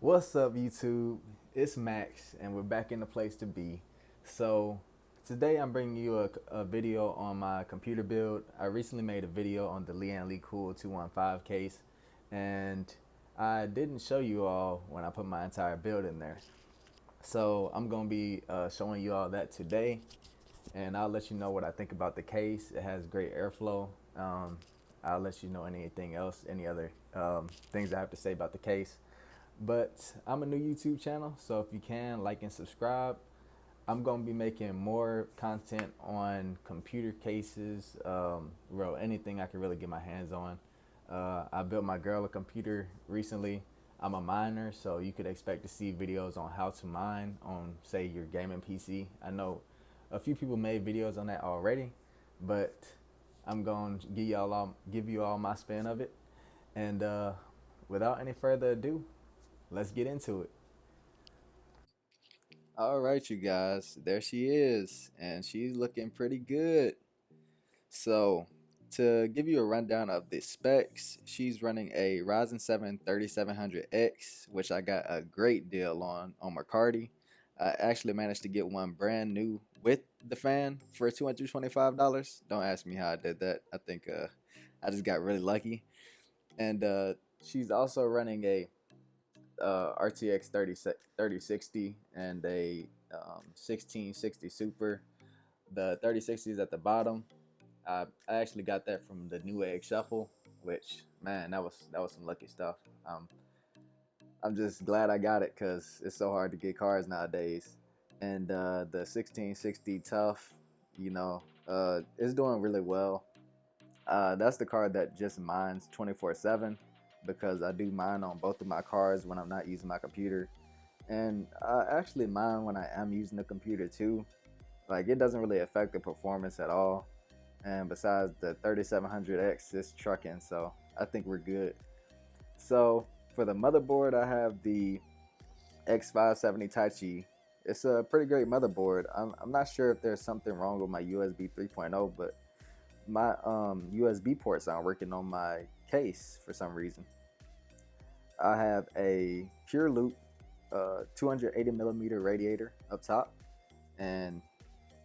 What's up, YouTube? It's Max, and we're back in the place to be. So, today I'm bringing you a video on my computer build. I recently made a video on the Lee Cool 215 case, and I didn't show you all when I put my entire build in there. So, I'm going to be showing you all that today, and I'll let you know what I think about the case. It has great airflow. I'll let you know anything else, any other things I have to say about the case. But I'm a new YouTube channel, so if you can, like and subscribe. I'm gonna be making more content on computer cases, anything I can really get my hands on. I built my girl a computer recently. I'm a miner, so you could expect to see videos on how to mine on, say, your gaming PC. I know a few people made videos on that already, but I'm gonna give you all my spin of it. And without any further ado, let's get into it. All right, you guys, there she is, and she's looking pretty good. So, to give you a rundown of the specs, she's running a Ryzen 7 3700X, which I got a great deal on Mercari. I actually managed to get one brand new with the fan for $225. Don't ask me how I did that. I think I just got really lucky. And she's also running a RTX 3060 and a 1660 Super. The 3060 is at the bottom. I actually got that from the Newegg Shuffle, which, man, that was some lucky stuff. I'm just glad I got it because it's so hard to get cars nowadays. And the 1660 Tuff, it's doing really well. That's the card that just mines 24/7 because I do mine on both of my cards when I'm not using my computer. And I actually mine when I am using the computer too. Like, it doesn't really affect the performance at all. And besides, the 3700X is trucking, so I think we're good. So for the motherboard, I have the X570 Taichi. It's a pretty great motherboard. I'm not sure if there's something wrong with my USB 3.0, but my USB ports aren't working on my case for some reason. I have a Pure Loop 280 millimeter radiator up top, and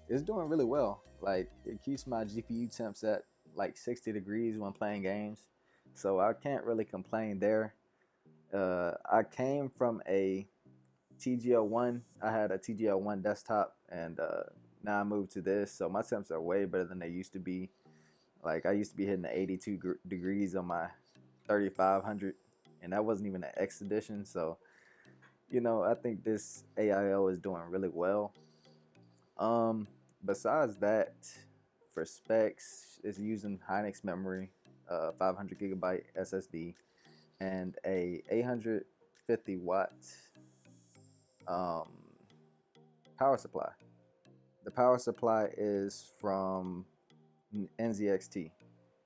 it's doing really well. Like, it keeps my GPU temps at like 60 degrees when playing games, so I can't really complain there. I came from a TGL1. I had a TGL1 desktop, and now I moved to this, so my temps are way better than they used to be. Like, I used to be hitting the 82 degrees on my 3500, and that wasn't even an X edition. So, I think this AIO is doing really well. Besides that, for specs, it's using Hynix memory, 500 gigabyte SSD, and a 850 watt um, power supply. The power supply is from NZXT.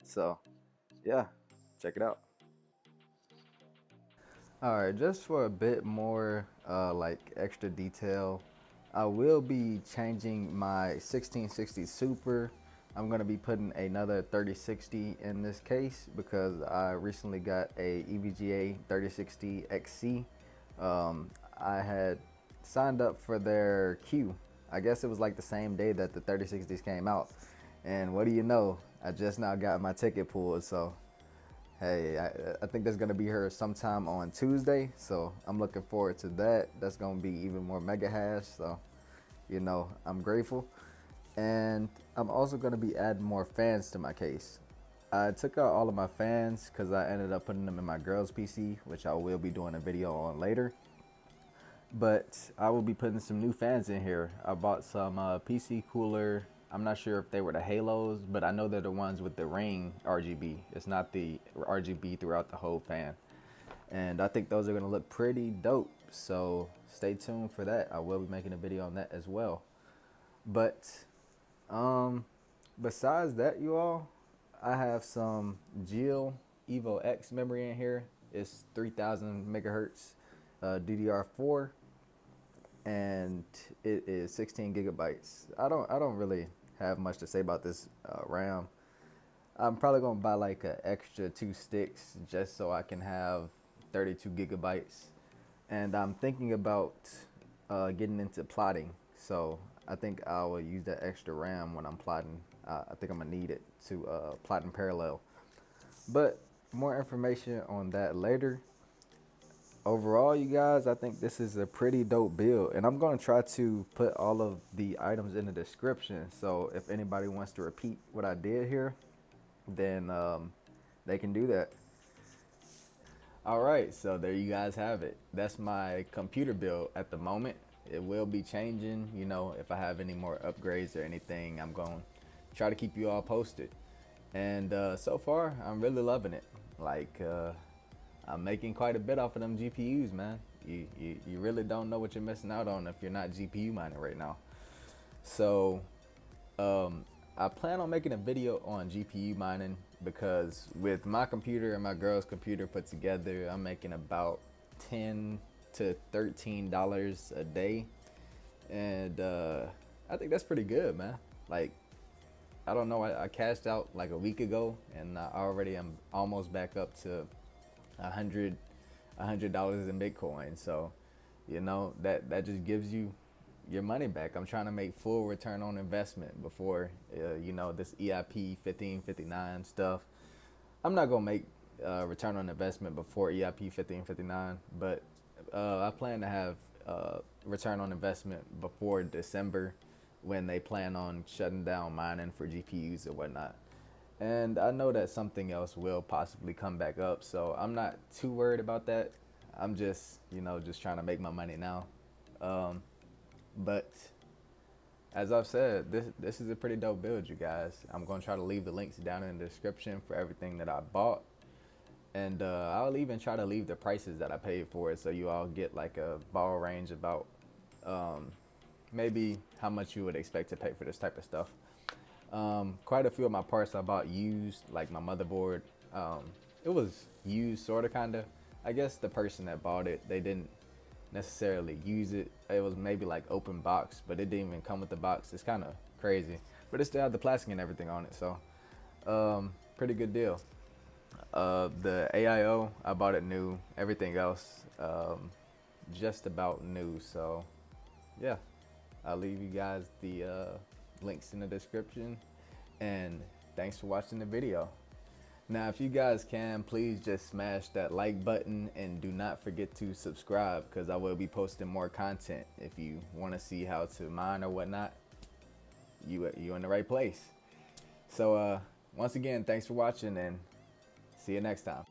So, yeah, check it out. All right, just for a bit more like extra detail, I will be changing my 1660 Super. I'm gonna be putting another 3060 in this case because I recently got a EVGA 3060 XC. I had signed up for their queue. I guess it was like the same day that the 3060s came out. And what do you know? I just now got my ticket pulled, so hey, I think that's gonna be here sometime on Tuesday, so I'm looking forward to that. That's gonna be even more mega hash, so I'm grateful. And I'm also gonna be adding more fans to my case. I took out all of my fans because I ended up putting them in my girl's PC, which I will be doing a video on later. But I will be putting some new fans in here. I bought some PC cooler. I'm not sure if they were the Halos, but I know they're the ones with the ring RGB. It's not the RGB throughout the whole fan. And I think those are gonna look pretty dope. So stay tuned for that. I will be making a video on that as well. But besides that, you all, I have some Jill Evo X memory in here. It's 3000 megahertz DDR4, and it is 16 gigabytes. I don't really have much to say about this RAM. I'm probably gonna buy like an extra 2 sticks just so I can have 32 gigabytes. and I'm thinking about getting into plotting. So I think I will use that extra RAM when I'm plotting. I think I'm gonna need it to plot in parallel. But more information on that later. Overall, you guys, I think this is a pretty dope build, and I'm gonna try to put all of the items in the description. So if anybody wants to repeat what I did here, then they can do that. All right, so there you guys have it. That's my computer build at the moment. It will be changing, you know, if I have any more upgrades or anything. I'm going to try to keep you all posted. And so far, I'm really loving it. Like, I'm making quite a bit off of them GPUs, man. You really don't know what you're missing out on if you're not GPU mining right now. So I plan on making a video on GPU mining because with my computer and my girl's computer put together, I'm making about $10 to $13 a day, and I think that's pretty good, man. Like, I don't know, I cashed out like a week ago, and I already am almost back up to $100 in Bitcoin. So, you know, that just gives you your money back. I'm trying to make full return on investment before, you know, this EIP 1559 stuff. I'm not gonna make return on investment before EIP 1559, but I plan to have return on investment before December, when they plan on shutting down mining for GPUs and whatnot. And I know that something else will possibly come back up, so I'm not too worried about that. I'm just, you know, just trying to make my money now. But as I've said, this is a pretty dope build, you guys. I'm gonna try to leave the links down in the description for everything that I bought, and I'll even try to leave the prices that I paid for it, so you all get like a ball range about maybe how much you would expect to pay for this type of stuff. Quite a few of my parts I bought used, like my motherboard. It was used, sort of, kind of. I guess the person that bought it, they didn't necessarily use it. It was maybe like open box, but it didn't even come with the box. It's kind of crazy, but it still had the plastic and everything on it, so pretty good deal. The AIO, I bought it new. Everything else, just about new. So yeah, I'll leave you guys the links in the description, and thanks for watching the video. Now, if you guys can, please just smash that like button, and do not forget to subscribe, because I will be posting more content. If you want to see how to mine or whatnot, you in the right place. So once again, thanks for watching, and see you next time.